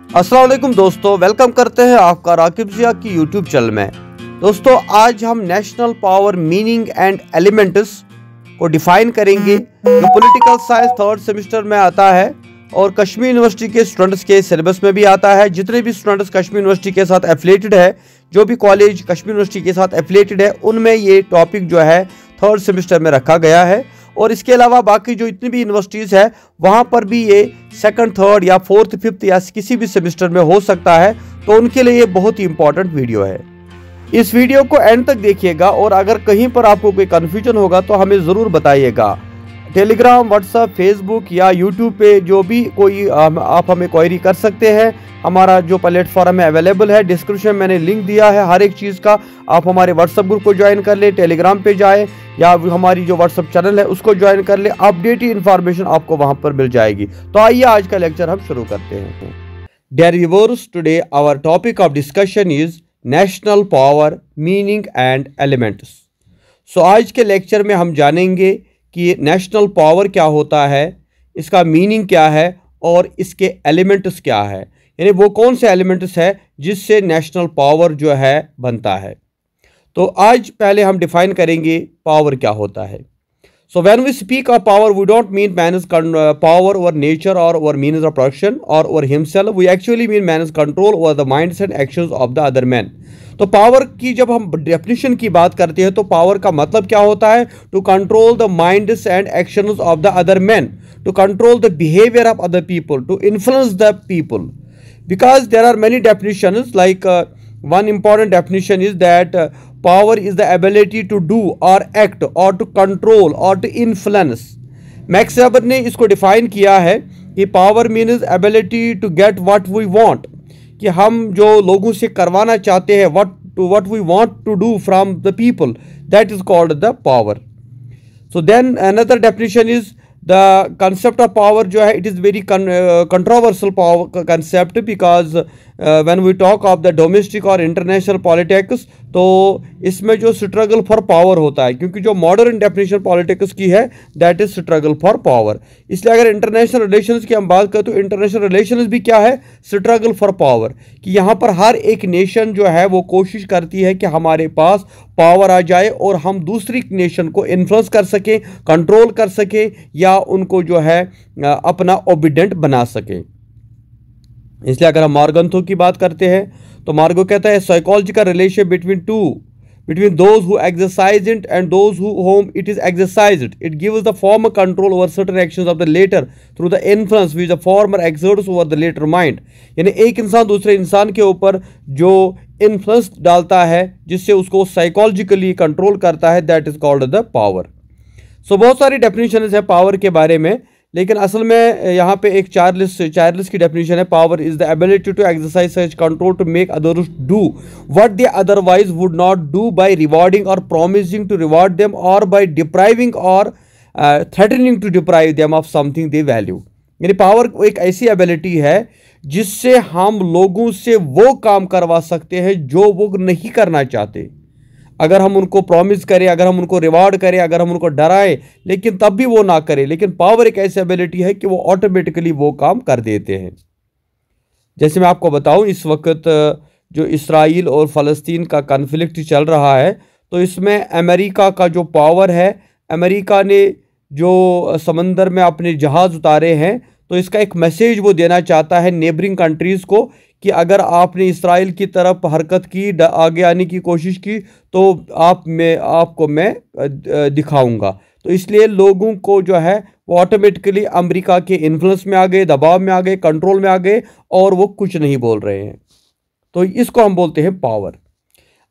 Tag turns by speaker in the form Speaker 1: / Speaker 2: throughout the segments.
Speaker 1: अस्सलाम वालेकुम दोस्तों, वेलकम करते हैं आपका राकिब जिया की यूट्यूब चैनल में। दोस्तों, आज हम national power meaning and elements को डिफाइन करेंगे जो पॉलिटिकल साइंस थर्ड सेमेस्टर में आता है और कश्मीर यूनिवर्सिटी के स्टूडेंट्स के सिलेबस में भी आता है। जितने भी स्टूडेंट्स कश्मीर यूनिवर्सिटी के साथ एफिलेटेड है, जो भी कॉलेज कश्मीर यूनिवर्सिटी के साथ एफिलेटेड है, उनमें ये टॉपिक जो है थर्ड सेमेस्टर में रखा गया है। और इसके अलावा बाकी जो इतनी भी यूनिवर्सिटीज़ है वहाँ पर भी ये सेकंड, थर्ड या फोर्थ, फिफ्थ या किसी भी सेमेस्टर में हो सकता है, तो उनके लिए ये बहुत ही इंपॉर्टेंट वीडियो है। इस वीडियो को एंड तक देखिएगा और अगर कहीं पर आपको कोई कन्फ्यूजन होगा तो हमें ज़रूर बताइएगा। टेलीग्राम, व्हाट्सएप, फेसबुक या यूट्यूब पे जो भी कोई आप हमें क्वेरी कर सकते हैं। हमारा जो प्लेटफॉर्म है अवेलेबल है, डिस्क्रिप्शन में मैंने लिंक दिया है हर एक चीज़ का। आप हमारे व्हाट्सएप ग्रुप को ज्वाइन कर ले, टेलीग्राम पे जाए या हमारी जो व्हाट्सएप चैनल है उसको ज्वाइन कर ले। अपडेटेड इन्फॉर्मेशन आपको वहां पर मिल जाएगी। तो आइए आज का लेक्चर हम शुरू करते हैं। Dear viewers, today our topic of discussion is national power meaning and elements. So आज के लेक्चर में हम जानेंगे कि नेशनल पावर क्या होता है, इसका मीनिंग क्या है और इसके एलिमेंट्स क्या है, यानी वो कौन से एलिमेंट्स है जिससे नेशनल पावर जो है बनता है। तो आज पहले हम डिफाइन करेंगे पावर क्या होता है। So when we speak of power, we don't mean man is power over nature और ओवर मीन्स ऑफ प्रोडक्शन और over himself. We actually mean man is control over the minds and actions of the other man. तो power की जब हम definition की बात करते हैं तो पावर का मतलब क्या होता है? To control the minds and actions of the other man, to control the behaviour of other people, to influence the people. Because there are many definitions, like one important definition is that power is the ability to do or act or to control or to influence. Max Weber ने इसको define किया है कि power means ability to get what we want, कि हम जो लोगों से करवाना चाहते हैं, what we want to do from the people, that is called the power. So then another definition is the concept of power जो है, it is very controversial power concept because when we talk of the domestic or international politics, तो इसमें जो struggle for power होता है, क्योंकि जो modern definition politics की है that is struggle for power. इसलिए अगर इंटरनेशनल रिलेशंस की हम बात करें तो इंटरनेशनल रिलेशंस भी क्या है? स्ट्रगल फॉर पावर, कि यहाँ पर हर एक नेशन जो है वो कोशिश करती है कि हमारे पास पावर आ जाए और हम दूसरी नेशन को इन्फ्लुएंस कर सकें, कंट्रोल कर सकें या उनको जो है अपना ओबीडेंट बना सकें। इसलिए अगर हम मार्गन्थो की बात करते हैं तो मार्गो कहता है psychological relation between those who exercise it and those whom it is exercised. It gives the former control over certain actions of the later through the influence which the former exerts over the later mind. यानी एक इंसान दूसरे इंसान के ऊपर जो influence डालता है जिससे उसको साइकोलॉजिकली कंट्रोल करता है, that is called the power. So बहुत सारी डेफिनेशन है पावर के बारे में, लेकिन असल में यहाँ पे एक चार्ल्स की डेफिनेशन है। Power is the ability to exercise such control to make others do what they otherwise would not do by rewarding और प्रॉमिसिंग टू रिवॉर्ड देम और बाय डिप्राइविंग और threatening to deprive them of something they value. यानी power एक ऐसी ability है जिससे हम लोगों से वो काम करवा सकते हैं जो वो नहीं करना चाहते। अगर हम उनको प्रॉमिस करें, अगर हम उनको रिवार्ड करें, अगर हम उनको डराएं, लेकिन तब भी वो ना करें। लेकिन पावर एक ऐसी एबिलिटी है कि वो ऑटोमेटिकली वो काम कर देते हैं। जैसे मैं आपको बताऊं, इस वक्त जो इसराइल और फ़लस्तीन का कन्फ्लिक्ट चल रहा है, तो इसमें अमेरिका का जो पावर है, अमेरिका ने जो समंदर में अपने जहाज़ उतारे हैं, तो इसका एक मैसेज वो देना चाहता है नेबरिंग कंट्रीज़ को कि अगर आपने इसराइल की तरफ हरकत की, आगे आने की कोशिश की, तो आपको मैं दिखाऊंगा। तो इसलिए लोगों को जो है वो ऑटोमेटिकली अमेरिका के इन्फ्लुएंस में आ गए, दबाव में आ गए, कंट्रोल में आ गए और वो कुछ नहीं बोल रहे हैं। तो इसको हम बोलते हैं पावर।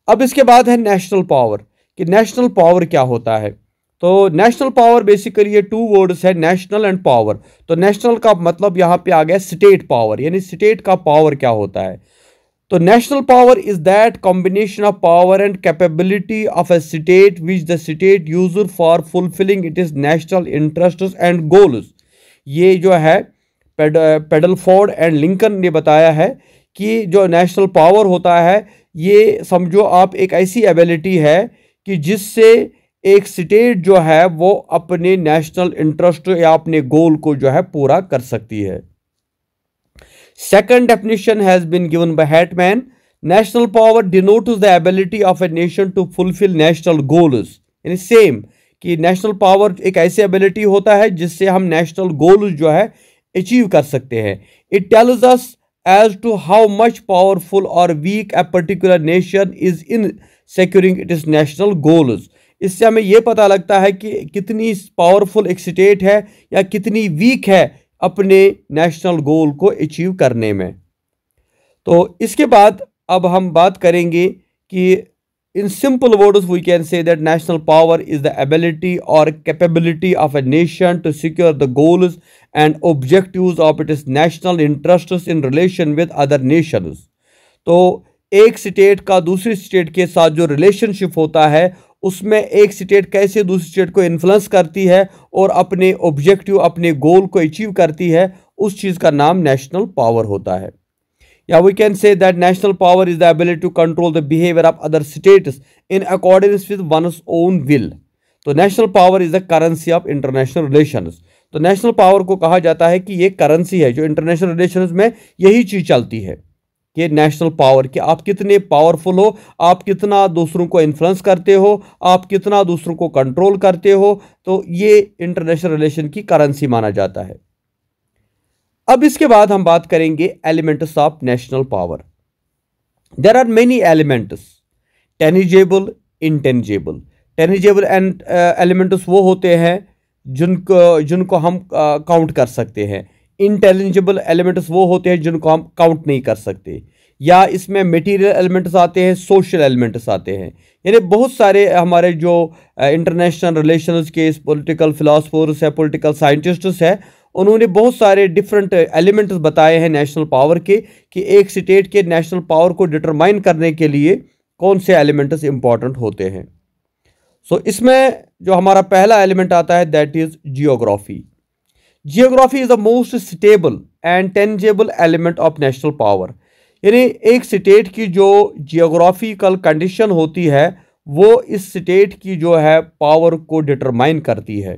Speaker 1: अब इसके बाद है नेशनल पावर, कि नेशनल पावर क्या होता है। तो नेशनल पावर बेसिकली ये टू वर्ड्स है, नेशनल एंड पावर। तो नेशनल का मतलब यहाँ पे आ गया स्टेट पावर, यानी स्टेट का पावर क्या होता है। तो national power is that combination of power and capability of a state which the state user for fulfilling it is national interests and goals. ये जो है पेडलफोर्ड एंड लिंकन ने बताया है कि जो नेशनल पावर होता है, ये समझो आप एक ऐसी एबिलिटी है कि जिससे एक स्टेट जो है वो अपने नेशनल इंटरेस्ट या अपने गोल को जो है पूरा कर सकती है। Second definition has been given by Hetman. National power denotes the ability of a nation to fulfill national goals. यानी सेम कि नेशनल पावर एक ऐसी एबिलिटी होता है जिससे हम नेशनल गोल्स जो है अचीव कर सकते हैं. It tells us as to how much powerful और weak a particular nation is in securing it is national goals. इससे हमें यह पता लगता है कि कितनी पावरफुल एक स्टेट है या कितनी वीक है अपने नेशनल गोल को अचीव करने में. तो इसके बाद अब हम बात करेंगे कि in simple words we can say that national power is the ability और capability of a nation to secure the goals and objectives of it is national interests in relation with other nations. तो एक state का दूसरी state के साथ जो relationship होता है उसमें एक स्टेट कैसे दूसरी स्टेट को इन्फ्लुएंस करती है और अपने ऑब्जेक्टिव अपने गोल को अचीव करती है, उस चीज़ का नाम नेशनल पावर होता है. या we can say that national power is the ability to control the behaviour of other states in accordance with one's own will. तो national power is the currency of international relations. तो national power को कहा जाता है कि ये currency है जो इंटरनेशनल रिलेशंस में यही चीज़ चलती है कि नेशनल पावर, कि आप कितने पावरफुल हो, आप कितना दूसरों को इन्फ्लुएंस करते हो, आप कितना दूसरों को कंट्रोल करते हो. तो ये इंटरनेशनल रिलेशन की करेंसी माना जाता है. अब इसके बाद हम बात करेंगे elements of national power. There are many elements, tangible, intangible. Tangible and elements वो होते हैं जिनको हम काउंट कर सकते हैं. इंटेलिजिबल एलिमेंट्स वो होते हैं जिनको हम काउंट नहीं कर सकते. या इसमें मटेरियल एलिमेंट्स आते हैं, सोशल एलिमेंट्स आते हैं. यानी बहुत सारे हमारे जो इंटरनेशनल रिलेशंस के पॉलिटिकल फिलोसफर्स है, पॉलिटिकल साइंटिस्ट्स है, उन्होंने बहुत सारे डिफरेंट एलिमेंट्स बताए हैं नेशनल पावर के कि एक स्टेट के नेशनल पावर को डिटरमाइन करने के लिए कौन से एलिमेंट्स इंपॉर्टेंट होते हैं. सो इसमें जो हमारा पहला एलिमेंट आता है that is geography. Geography is the most stable and tangible element of national power. यानी एक स्टेट की जो जियोग्राफिकल कंडीशन होती है वो इस स्टेट की जो है पावर को डिटरमाइन करती है.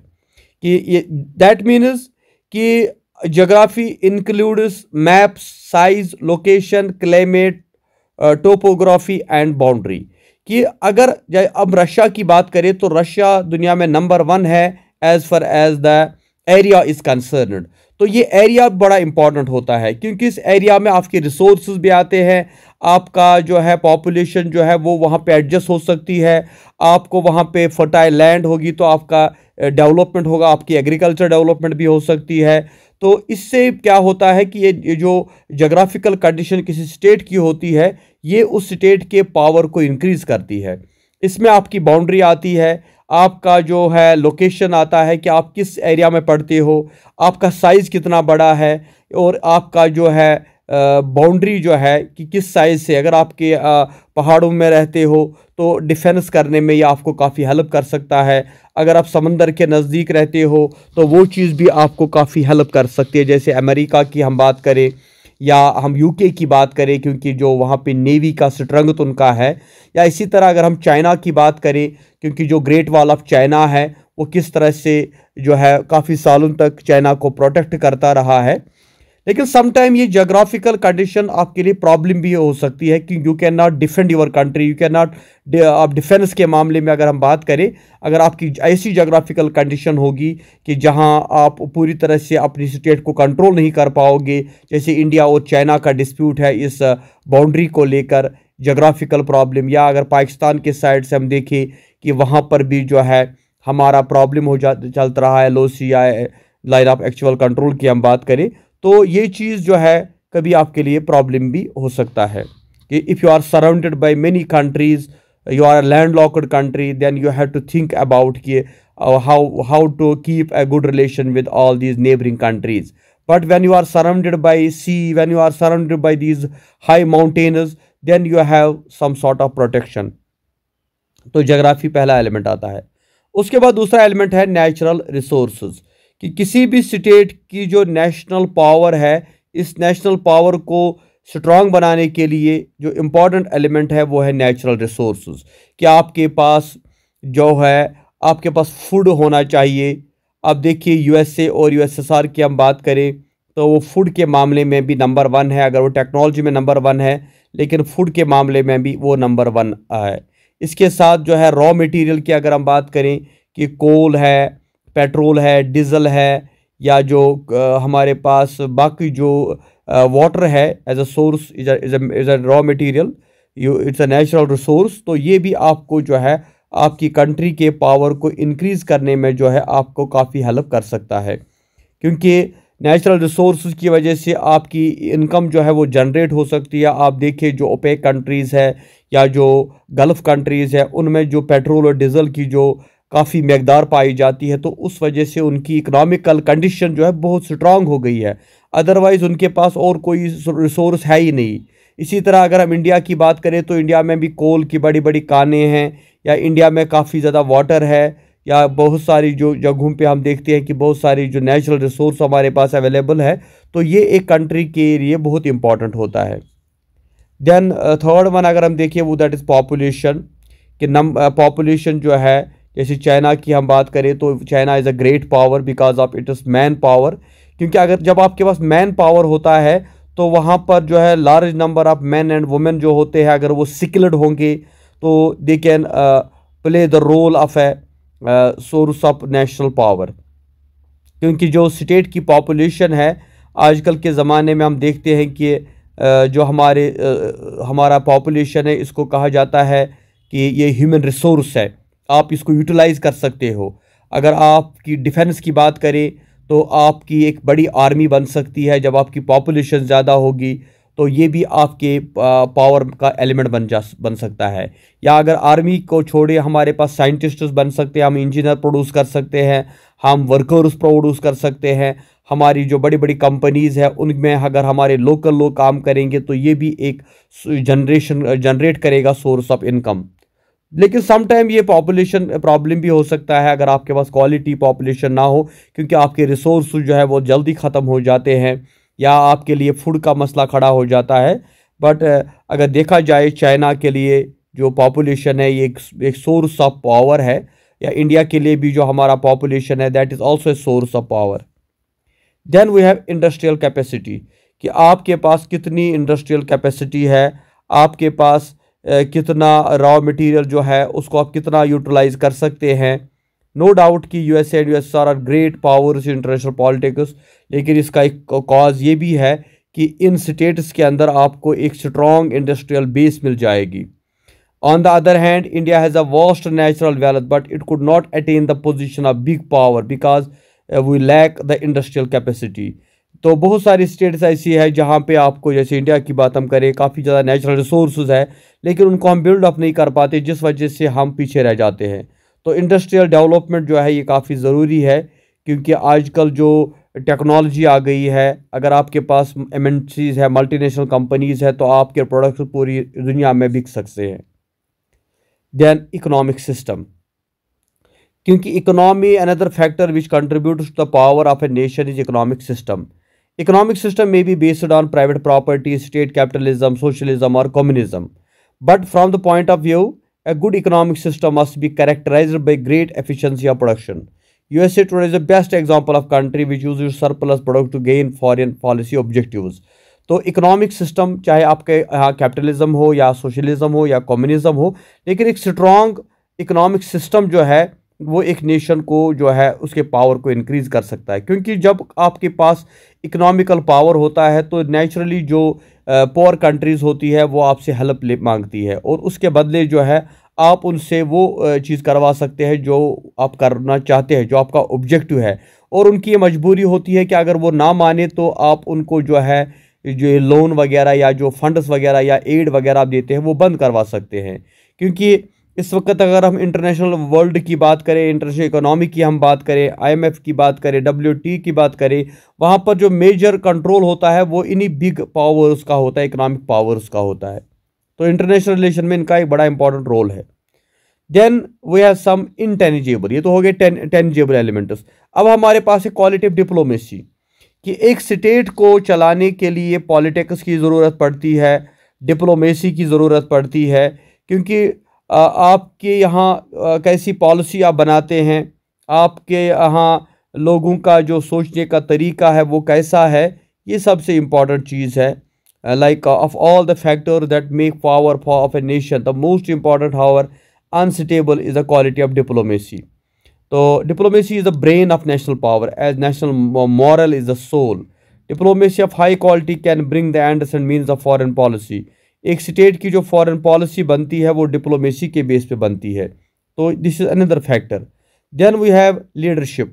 Speaker 1: कि दैट मीन्स कि geography includes maps, size, location, climate, topography and boundary. कि अगर अब रशिया की बात करें तो रशिया दुनिया में नंबर 1 है as far as the area is concerned. तो ये एरिया बड़ा इंपॉर्टेंट होता है क्योंकि इस एरिया में आपके रिसोर्सेज भी आते हैं, आपका जो है पॉपुलेशन जो है वो वहाँ पे एडजस्ट हो सकती है, आपको वहाँ पे फर्टाइल लैंड होगी तो आपका डेवलपमेंट होगा, आपकी एग्रीकल्चर डेवलपमेंट भी हो सकती है. तो इससे क्या होता है कि ये जो जोग्राफिकल कंडीशन किसी स्टेट की होती है ये उस स्टेट के पावर को इंक्रीज करती है. इसमें आपकी बाउंड्री आती है, आपका जो है लोकेशन आता है कि आप किस एरिया में पड़ते हो, आपका साइज़ कितना बड़ा है और आपका जो है बाउंड्री जो है कि किस साइज़ से, अगर आपके पहाड़ों में रहते हो तो डिफेंस करने में ये आपको काफ़ी हेल्प कर सकता है. अगर आप समंदर के नज़दीक रहते हो तो वो चीज़ भी आपको काफ़ी हेल्प कर सकती है. जैसे अमेरिका की हम बात करें या हम यूके की बात करें क्योंकि जो वहाँ पे नेवी का स्ट्रेंथ उनका है, या इसी तरह अगर हम चाइना की बात करें क्योंकि जो ग्रेट वॉल ऑफ चाइना है वो किस तरह से जो है काफ़ी सालों तक चाइना को प्रोटेक्ट करता रहा है. लेकिन समटाइम ये जोग्राफिकल कंडीशन आपके लिए प्रॉब्लम भी हो सकती है कि you can not defend your country, you can not, आप डिफेंस के मामले में अगर हम बात करें, अगर आपकी ऐसी जोग्राफिकल कंडीशन होगी कि जहां आप पूरी तरह से अपनी स्टेट को कंट्रोल नहीं कर पाओगे, जैसे इंडिया और चाइना का डिस्प्यूट है इस बाउंड्री को लेकर, जोग्राफिकल प्रॉब्लम, या अगर पाकिस्तान के साइड से हम देखें कि वहाँ पर भी जो है हमारा प्रॉब्लम चलता रहा है, लोसी या लाइन ऑफ एक्चुअल कंट्रोल की हम बात करें, तो ये चीज़ जो है कभी आपके लिए प्रॉब्लम भी हो सकता है कि if you are surrounded by many countries, you are a landlocked country, then you have to think about कि how to keep a good relation with all these neighbouring countries. But when you are surrounded by sea, when you are surrounded by these high mountains, then you have some sort of protection. तो geography पहला element आता है. उसके बाद दूसरा element है natural resources, कि किसी भी स्टेट की जो नेशनल पावर है, इस नेशनल पावर को स्ट्रांग बनाने के लिए जो इम्पोर्टेंट एलिमेंट है वो है नेचुरल रिसोर्सेज. कि आपके पास जो है आपके पास फूड होना चाहिए. अब देखिए यूएसए और यूएसएसआर की हम बात करें तो वो फूड के मामले में भी नंबर 1 है। अगर वो टेक्नोलॉजी में नंबर 1 है, लेकिन फूड के मामले में भी वो नंबर 1 है। इसके साथ जो है रॉ मटेरियल की अगर हम बात करें कि कोल है, पेट्रोल है, डीजल है, या जो हमारे पास बाकी जो वाटर है as a source, is a raw material, it's a natural resource. तो ये भी आपको जो है आपकी कंट्री के पावर को इंक्रीज़ करने में जो है आपको काफ़ी हेल्प कर सकता है, क्योंकि नेचुरल रिसोर्स की वजह से आपकी इनकम जो है वो जनरेट हो सकती है। आप देखिए जो ओपेक कंट्रीज़ है या जो गल्फ़ कंट्रीज़ है, उनमें जो पेट्रोल और डीजल की जो काफ़ी मकदार पाई जाती है, तो उस वजह से उनकी इकनॉमिकल कंडीशन जो है बहुत स्ट्रांग हो गई है। अदरवाइज़ उनके पास और कोई रिसोर्स है ही नहीं। इसी तरह अगर हम इंडिया की बात करें तो इंडिया में भी कोल की बड़ी बड़ी कानें हैं, या इंडिया में काफ़ी ज़्यादा वाटर है, या बहुत सारी जो जगहों पे हम देखते हैं कि बहुत सारी जो नेचुरल रिसोर्स हमारे पास अवेलेबल है। तो ये एक कंट्री के लिए बहुत इंपॉर्टेंट होता है। देन थर्ड वन अगर हम देखें वो दैट इज़ पॉपुलेशन, कि पॉपुलेशन जो है, जैसे चाइना की हम बात करें तो China is a great power because of it is man power. क्योंकि अगर जब आपके पास मैन पावर होता है तो वहाँ पर जो है large number of man and women जो होते हैं, अगर वो स्किल्ड होंगे तो they can play the role of a source of national power. क्योंकि जो स्टेट की पॉपुलेशन है आजकल के ज़माने में हम देखते हैं कि जो हमारा पॉपुलेशन है, इसको कहा जाता है कि ये ह्यूमन रिसोर्स है, आप इसको यूटिलाइज़ कर सकते हो। अगर आपकी डिफेंस की बात करें तो आपकी एक बड़ी आर्मी बन सकती है जब आपकी पॉपुलेशन ज़्यादा होगी, तो ये भी आपके पावर का एलिमेंट बन सकता है। या अगर आर्मी को छोड़े हमारे पास साइंटिस्ट्स बन सकते हैं, हम इंजीनियर प्रोड्यूस कर सकते हैं, हम वर्कर्स प्रोड्यूस कर सकते हैं। हमारी जो बड़ी बड़ी कंपनीज़ है उनमें अगर हमारे लोकल लोग काम करेंगे तो ये भी एक जनरेट करेगा सोर्स ऑफ इनकम। लेकिन सम टाइम ये पॉपुलेशन प्रॉब्लम भी हो सकता है अगर आपके पास क्वालिटी पॉपुलेशन ना हो, क्योंकि आपके रिसोर्स जो है वो जल्दी ख़त्म हो जाते हैं, या आपके लिए फूड का मसला खड़ा हो जाता है। बट अगर देखा जाए चाइना के लिए जो पॉपुलेशन है ये एक सोर्स ऑफ पावर है, या इंडिया के लिए भी जो हमारा पॉपुलेशन है that is also a source of power. Then we have industrial capacity, कि आपके पास कितनी इंडस्ट्रियल कैपेसिटी है, आपके पास कितना रॉ मटेरियल जो है उसको आप कितना यूटिलाइज कर सकते हैं। नो डाउट कि USA and USSR are great powers in international politics, लेकिन इसका एक कॉज ये भी है कि इन स्टेट्स के अंदर आपको एक स्ट्रॉन्ग इंडस्ट्रियल बेस मिल जाएगी। On the other hand India has a vast natural wealth but it could not attain the position of big power because we lack the industrial capacity. तो बहुत सारी स्टेट्स ऐसी है जहाँ पे आपको, जैसे इंडिया की बात हम करें, काफ़ी ज़्यादा नेचुरल रिसोर्स है, लेकिन उनको हम बिल्ड अप नहीं कर पाते, जिस वजह से हम पीछे रह जाते हैं। तो इंडस्ट्रियल डेवलपमेंट जो है ये काफ़ी ज़रूरी है, क्योंकि आजकल जो टेक्नोलॉजी आ गई है, अगर आपके पास एमएनसीज है, मल्टीनेशनल कंपनीज़ है, तो आपके प्रोडक्ट्स पूरी दुनिया में बिक सकते हैं। देन इकोनॉमिक सिस्टम, क्योंकि economy another factor which contributes to the power of a nation is economic system. Economic system may be based on private property, state capitalism, socialism, or communism. But from the point of view, a good economic system must be characterized by great efficiency of production. USA today is the best example of country which uses surplus product to gain foreign policy objectives. तो economic system चाहे आपके यहाँ capitalism हो या socialism हो या communism हो, लेकिन एक स्ट्रॉन्ग इकोनॉमिक सिस्टम जो है वो एक नेशन को जो है उसके पावर को इंक्रीज कर सकता है। क्योंकि जब आपके पास इकोनॉमिकल पावर होता है तो नेचुरली जो पुअर कंट्रीज़ होती है वो आपसे हेल्प मांगती है, और उसके बदले जो है आप उनसे वो चीज़ करवा सकते हैं जो आप करना चाहते हैं, जो आपका ऑब्जेक्टिव है। और उनकी ये मजबूरी होती है कि अगर वो ना माने तो आप उनको जो है जो लोन वगैरह या जो फंड्स वगैरह या एड वगैरह आप देते हैं वो बंद करवा सकते हैं। क्योंकि इस वक्त अगर हम इंटरनेशनल वर्ल्ड की बात करें, इंटरनेशनल इकोनॉमी की हम बात करें, आईएमएफ की बात करें, डब्ल्यूटी की बात करें, वहाँ पर जो मेजर कंट्रोल होता है वो इन्हीं बिग पावर्स का होता है, इकोनॉमिक पावर्स का होता है। तो इंटरनेशनल रिलेशन में इनका एक बड़ा इंपॉर्टेंट रोल है। Then we have some intangible, ये तो हो गए टेंजिबल एलिमेंट्स। अब हमारे पास है क्वालिटेटिव डिप्लोमेसी, कि एक स्टेट को चलाने के लिए पॉलिटिक्स की ज़रूरत पड़ती है, डिप्लोमेसी की ज़रूरत पड़ती है। क्योंकि आपके यहाँ कैसी पॉलिसी आप बनाते हैं, आपके यहाँ लोगों का जो सोचने का तरीका है वो कैसा है, ये सबसे इम्पॉर्टेंट चीज़ है। Like of all the factor that make power of a nation, the most important however unstable is the quality of diplomacy. तो diplomacy is the brain of national power as national moral is the soul. Diplomacy of high quality can bring the ends and means of foreign policy. एक state की जो foreign policy बनती है वो diplomacy के base पे बनती है। तो this is another factor. Then we have leadership.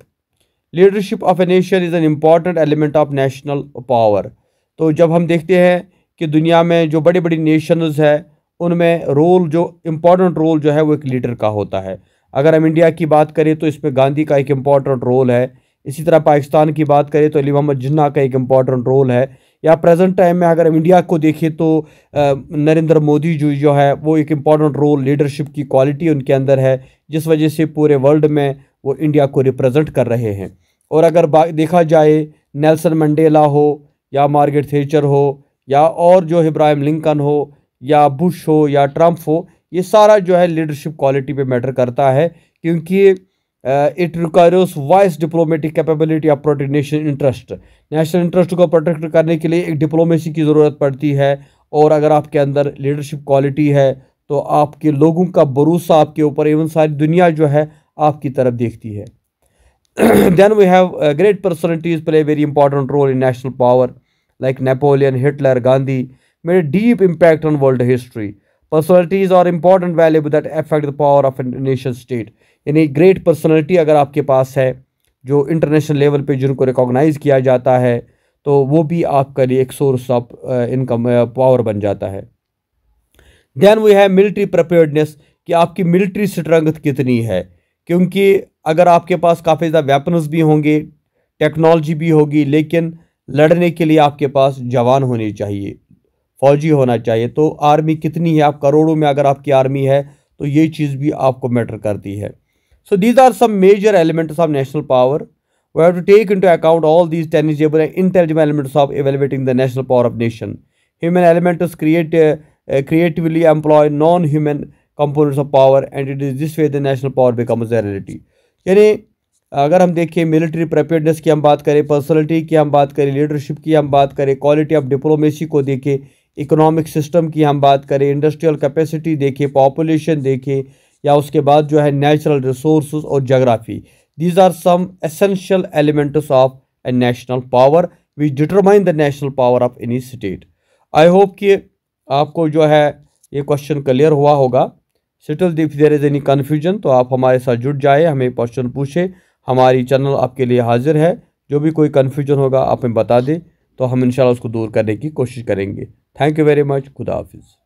Speaker 1: Leadership of a nation is an important element of national power. तो जब हम देखते हैं कि दुनिया में जो बड़ी बड़ी नेशंस है उनमें रोल जो इम्पोर्टेंट रोल जो है वो एक लीडर का होता है। अगर हम इंडिया की बात करें तो इसमें गांधी का एक इम्पॉर्टेंट रोल है। इसी तरह पाकिस्तान की बात करें तो अली मोहम्मद जिन्ना का एक इम्पॉर्टेंट रोल है। या प्रेजेंट टाइम में अगर हम इंडिया को देखें तो नरेंद्र मोदी जो है वो एक इम्पॉर्टेंट रोल, लीडरशिप की क्वालिटी उनके अंदर है, जिस वजह से पूरे वर्ल्ड में वो इंडिया को रिप्रेजेंट कर रहे हैं। और अगर देखा जाए नेल्सन मंडेला हो या मार्गरेट थैचर हो या और जो इब्राहिम लिंकन हो या बुश हो या ट्रंप हो, ये सारा जो है लीडरशिप क्वालिटी पे मैटर करता है, क्योंकि it requires vice diplomatic capability of protect national interest. National interest को प्रोटेक्ट करने के लिए एक डिप्लोमेसी की ज़रूरत पड़ती है। और अगर आपके अंदर लीडरशिप क्वालिटी है तो आपके लोगों का भरोसा आपके ऊपर, एवं सारी दुनिया जो है आपकी तरफ देखती है। Then we have great personalities play a very important role in national power, like Napoleon, Hitler, Gandhi made a deep impact on world history. Personalities are important valuable that affect the power of a nation state. यानी great personality अगर आपके पास है जो international level पे जिनको recognise किया जाता है तो वो भी आपका लिए एक सोर्स ऑफ इनकम पावर बन जाता है। Then we have military preparedness, कि आपकी मिलिट्री स्ट्रेंथ कितनी है, क्योंकि अगर आपके पास काफ़ी ज़्यादा वेपन्स भी होंगे, टेक्नोलॉजी भी होगी, लेकिन लड़ने के लिए आपके पास जवान होने चाहिए, फौजी होना चाहिए। तो आर्मी कितनी है, आप करोड़ों में अगर आपकी आर्मी है तो ये चीज़ भी आपको मैटर करती है। So these are some major elements of national power. We have to take into account all these tangible and intelligible elements of evaluating the national power of nation. Human elements creatively employ non-human components of power and it is this way the national power becomes a reality। यानी अगर हम देखें military preparedness की हम बात करें, personality की हम बात करें, लीडरशिप की हम बात करें, क्वालिटी ऑफ डिप्लोमेसी को देखें, इकोनॉमिक सिस्टम की हम बात करें, इंडस्ट्रियल कैपेसिटी देखें, पॉपुलेशन देखें, या उसके बाद जो है नेचुरल रिसोर्स और geography, these are some essential elements of a national power which determine the national power of any state. I hope कि आपको जो है ये क्वेश्चन क्लियर हुआ होगा। Still if there is any confusion तो आप हमारे साथ जुड़ जाए, हमें क्वेश्चन पूछे, हमारी चैनल आपके लिए हाजिर है। जो भी कोई कन्फ्यूजन होगा आप हमें बता दें तो हम इंशाल्लाह उसको दूर करने की कोशिश करेंगे। Thank you very much. खुदा हाफिज़।